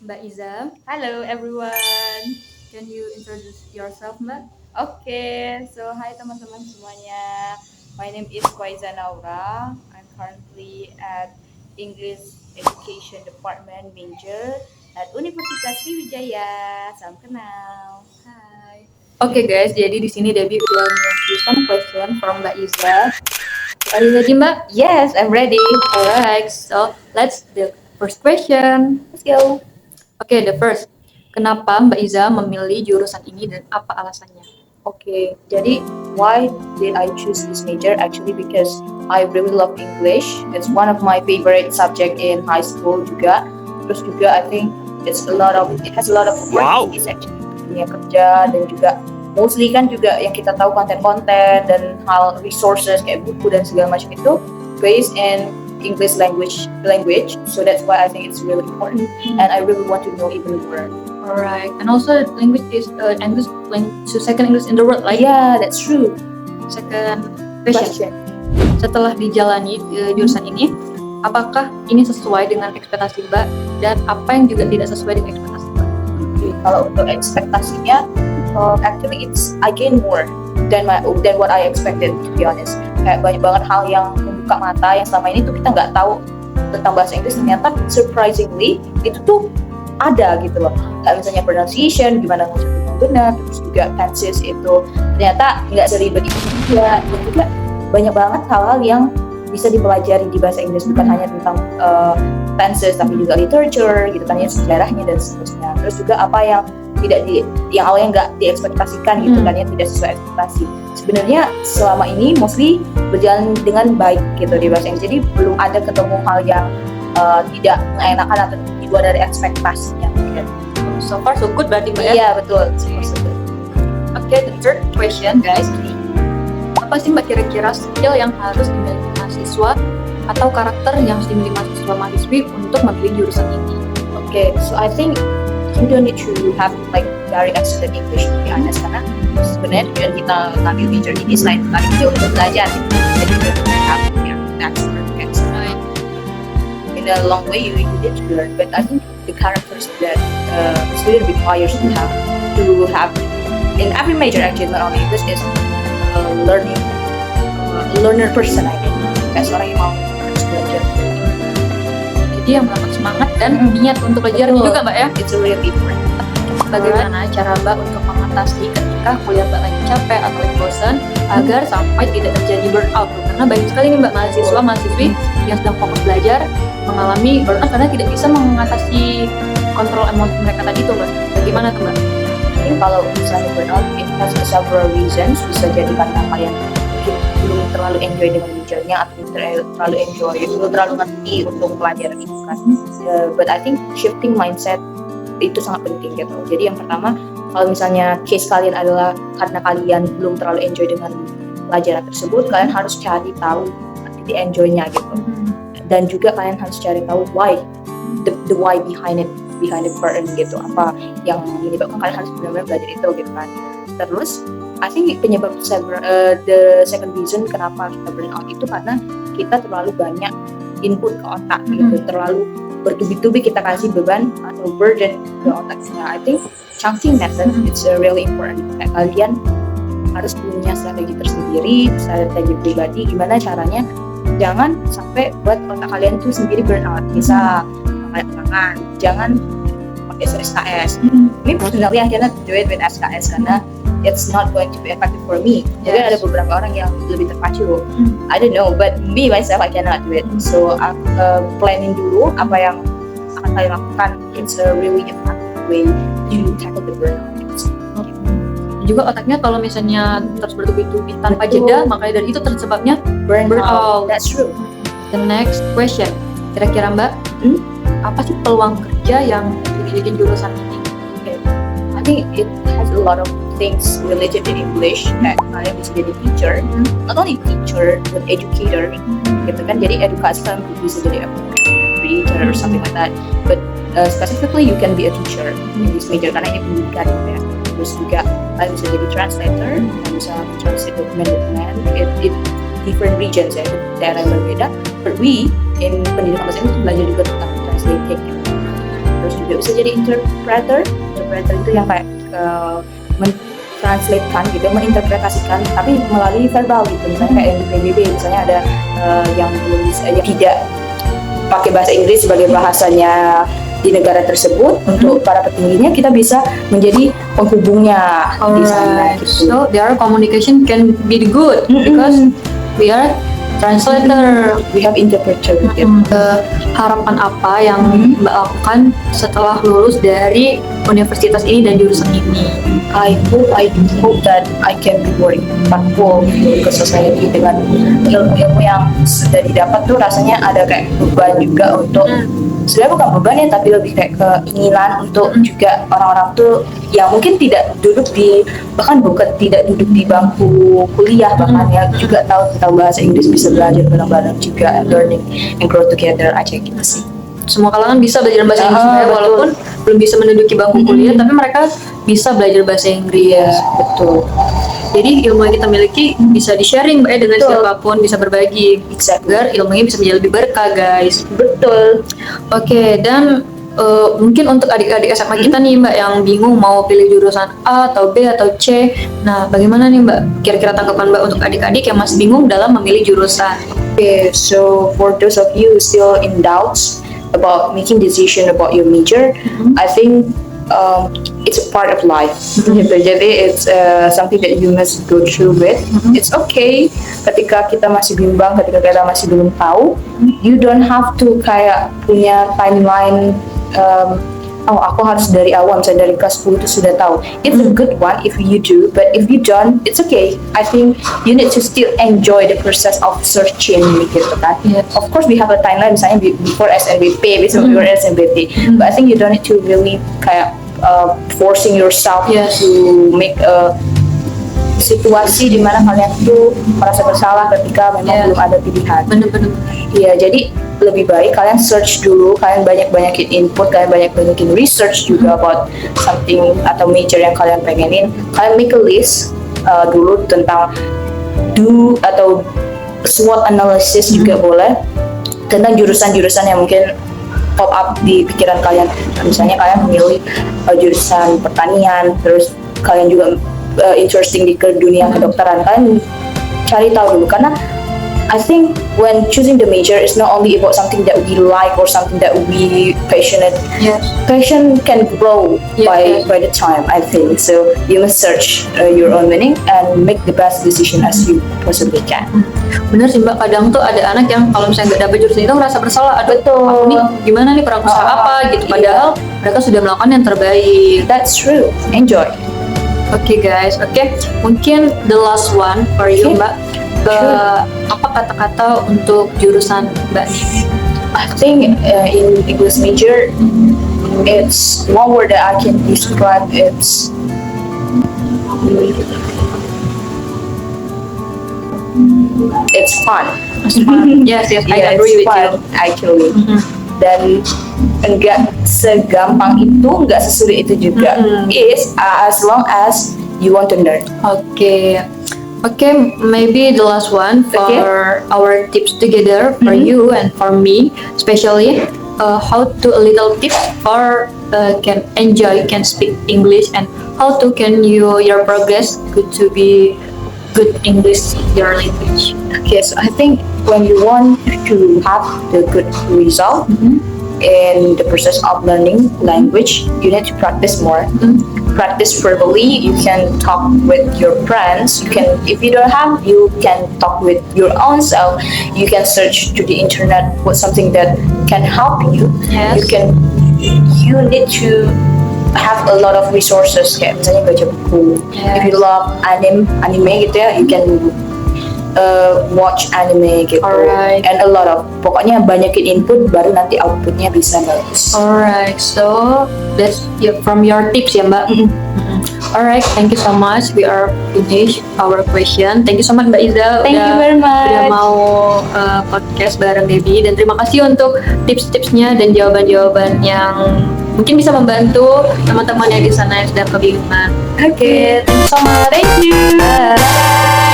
Mbak Iza. Hello everyone. Can you introduce yourself, Mbak? Okay, so hi teman-teman semuanya. My name is Kwaiza Naura. I'm currently at English Education Department major at Universitas Sriwijaya. Salam kenal. Hai. Oke guys, jadi di sini Debbie udah ngasih some question from Mbak Iza. Are you ready, Mbak? Yes, I'm ready. Alright, so let's the first question. Let's go. Oke, the first. Kenapa Mbak Iza memilih jurusan ini dan apa alasannya? Okay, jadi why did I choose this major? Actually, because I really love English. It's one of my favorite subject in high school juga. Terus juga I think it has a lot of opportunities actually dunia kerja dan juga mostly kan juga yang kita tahu konten-konten dan hal resources kayak buku dan segala macam itu based in English language. So that's why I think it's really important and I really want to know even more. Alright, and also language is English so second English in the world, like Yeah, that's true. second question. Setelah dijalani jurusan ini, apakah ini sesuai dengan ekspektasi Mbak dan apa yang juga tidak sesuai dengan ekspektasi Mbak? Okay, kalau untuk ekspektasinya, actually I gain more than what I expected, to be honest. Kayak banyak banget hal yang membuka mata yang selama ini tuh kita nggak tahu tentang bahasa Inggris, ternyata surprisingly itu tuh ada gitu loh. Kayak misalnya pronunciation, gimana ngucapin benar, terus juga tenses itu ternyata nggak seribet itu juga. Dan juga banyak banget hal-hal yang bisa dipelajari di bahasa Inggris, bukan hanya tentang tenses tapi juga literature gitu kan ya, sejarahnya dan seterusnya. Terus juga apa yang yang awalnya nggak diekspektasikan gitu kan ya, tidak sesuai ekspektasi. Sebenarnya selama ini mostly berjalan dengan baik gitu di bahasa Inggris. Jadi belum ada ketemu hal yang tidak mengenakan atau di luar dari ekspektasinya. Gitu. So far so good berarti Mbak ya? Iya betul. So good. Oke, the third question guys. Apa sih Mbak kira-kira skill yang harus dimiliki mahasiswa atau karakter yang harus dimiliki mahasiswa-mahasiswi untuk memilih jurusan ini? Okay, so I think you don't need to have like very excellent English to be honest, karena sebenarnya tujuan kita ngambil major ini selain tadi kita untuk belajar gitu. Jadi you don't have excellent. In a long way you need to learn, but I think the characters that student requires to have in every major actually, not only English, is learner person I think. Kayak seorang yang mau terus belajar. Jadi yang mendapat semangat dan niat untuk belajar juga Mbak ya? It's really different. Bagaimana cara Mbak untuk mengatasi ketika kuliah Mbak lagi capek atau lagi bosan agar sampai tidak terjadi burnout? Karena banyak sekali nih Mbak mahasiswa-mahasiswi yang sedang fokus belajar mengalami burnout karena tidak bisa mengatasi kontrol emosi mereka tadi tuh Mbak. Bagaimana tuh Mbak? Mungkin kalau misalnya burnout, it has several reasons. Bisa jadi karena kalian belum terlalu enjoy dengan majornya atau belum terlalu ngerti untuk pelajaran itu kan. But I think shifting mindset itu sangat penting gitu. Jadi yang pertama, kalau misalnya case kalian adalah karena kalian belum terlalu enjoy dengan pelajaran tersebut, kalian harus cari tahu titik enjoy-nya gitu. Dan juga kalian harus cari tahu why, the why behind it burden gitu, apa yang menyebabkan kalian harus benar-benar belajar itu gitu kan. Terus I think penyebab the second reason kenapa kita burn out itu karena kita terlalu banyak input ke otak gitu, terlalu bertubi-tubi kita kasih beban atau burden ke otaknya. I think chunking method it's really important. Kayak kalian harus punya strategi tersendiri, strategi pribadi, gimana caranya jangan sampai buat otak kalian tuh sendiri burn out. Bisa makan, jangan pakai SKS. Ini personally I cannot do it with SKS karena it's not going to be effective for me. Jadi ada beberapa orang yang lebih terpacu. I don't know, but me myself I cannot do it. So planning dulu apa yang akan kalian lakukan. It's a really effective way to tackle the burnout. Juga otaknya kalau misalnya terus bertubi-tubi tanpa jeda, makanya dari itu tersebabnya burnout. That's true. The next question, kira-kira Mbak, apa sih peluang kerja yang dimiliki jurusan ini? Okay. I think it has a lot of things related to English. Kayak kalian bisa jadi teacher, not only teacher but educator, gitu kan. Jadi edukasi kalian bisa jadi teacher or something like that. But specifically you can be a teacher in this major karena ini pendidikan gitu ya. Terus juga kalian bisa jadi translator, kalian bisa translate dokumen-dokumen. It different regions ya, daerah yang berbeda. But we in pendidikan bahasa Inggris belajar juga tentang translating. terus juga bisa jadi interpreter. Interpreter itu yang kayak mentranslatekan gitu, menginterpretasikan tapi melalui verbal gitu. Misalnya kayak yang di PBB misalnya ada yang belum bisa, yang tidak pakai bahasa Inggris sebagai bahasanya di negara tersebut. Untuk para petingginya kita bisa menjadi penghubungnya di sana gitu. So their communication can be good because we are translator. We have interpreter gitu. Harapan apa yang Mbak lakukan setelah lulus dari universitas ini dan jurusan ini? I hope that I can be more impactful ke society dengan ilmu-ilmu yang sudah didapat tuh. Rasanya ada kayak beban juga untuk sebenarnya bukan beban ya, tapi lebih kayak keinginan untuk juga orang-orang tuh yang mungkin tidak duduk di, bahkan bukan tidak duduk di bangku kuliah, bahkan ya juga tahu tentang bahasa Inggris, bisa belajar bareng-bareng juga, learning and grow together aja gitu sih. Semua kalangan bisa belajar bahasa Inggris sebenarnya, walaupun belum bisa menduduki bangku kuliah, tapi mereka bisa belajar bahasa Inggris. Betul. Jadi ilmu yang kita miliki bisa di-sharing Mbak ya, dengan siapapun, bisa berbagi agar ilmunya bisa menjadi lebih berkah guys. Betul. Oke, dan mungkin untuk adik-adik SMA kita nih Mbak yang bingung mau pilih jurusan A atau B atau C. Nah, bagaimana nih Mbak? Kira-kira tanggapan Mbak untuk adik-adik yang masih bingung dalam memilih jurusan? Okay, so for those of you who still in doubts about making decision about your major, I think it's a part of life. Gitu. Jadi it's something that you must go through with. It's okay ketika kita masih bimbang, ketika kita masih belum tahu. You don't have to kayak punya timeline. Oh, aku harus dari awal, misalnya dari kelas 10 itu sudah tahu. It's a good one if you do, but if you don't, it's okay. I think you need to still enjoy the process of searching gitu kan. Of course we have a timeline, misalnya before SNBP, before SNBP, but I think you don't need to really kayak forcing yourself to make a situasi di mana kalian tuh merasa bersalah ketika memang belum ada pilihan. Bener-bener. Iya, jadi lebih baik kalian search dulu, kalian banyak-banyakin input, kalian banyak-banyakin research juga about something atau major yang kalian pengenin. Kalian make a list dulu tentang atau SWOT analysis juga boleh, tentang jurusan-jurusan yang mungkin pop up di pikiran kalian. Misalnya kalian memilih jurusan pertanian, terus kalian juga interesting di ke dunia kedokteran, kalian cari tahu dulu. Karena I think when choosing the major is not only about something that we like or something that we passionate. Passion can grow by the time, I think. So you must search your own meaning and make the best decision as you possibly can. Bener sih Mbak, kadang tuh ada anak yang kalau misalnya nggak dapet jurusan itu merasa bersalah. Aduh, aku nih gimana nih, kurang usaha apa gitu. Padahal mereka sudah melakukan yang terbaik. That's true. Enjoy. Oke guys, mungkin the last one for you Mbak. Apa kata-kata untuk jurusan Mbak nih? I think in English major, it's one word that I can describe. It's fun. Yes, I agree with you. Actually. Dan enggak segampang itu, enggak sesulit itu juga. Is as long as you want to learn. Okay, maybe the last one for our tips together for you and for me, especially how to a little tips for can speak English, and how to can your progress to be good English your language. Okay, so I think when you want to have the good result in the process of learning language, you need to practice more. Practice verbally. You can talk with your friends. You can, if you don't have, you can talk with your own self. You can search to the internet for something that can help you. You need to have a lot of resources, kayak misalnya baca buku. If you love anime gitu ya, you can watch anime gitu. And a lot of, pokoknya banyakin input baru nanti outputnya bisa bagus. Alright, so that's from your tips ya Mbak. Alright, thank you so much. We are finished our question. Thank you so much Mbak Iza. Thank you very much. Udah mau podcast bareng Debbie, dan terima kasih untuk tips-tipsnya dan jawaban-jawaban yang mungkin bisa membantu teman-teman yang di sana yang sedang kebingungan. Okay, Thank you so much. Thank you. Bye.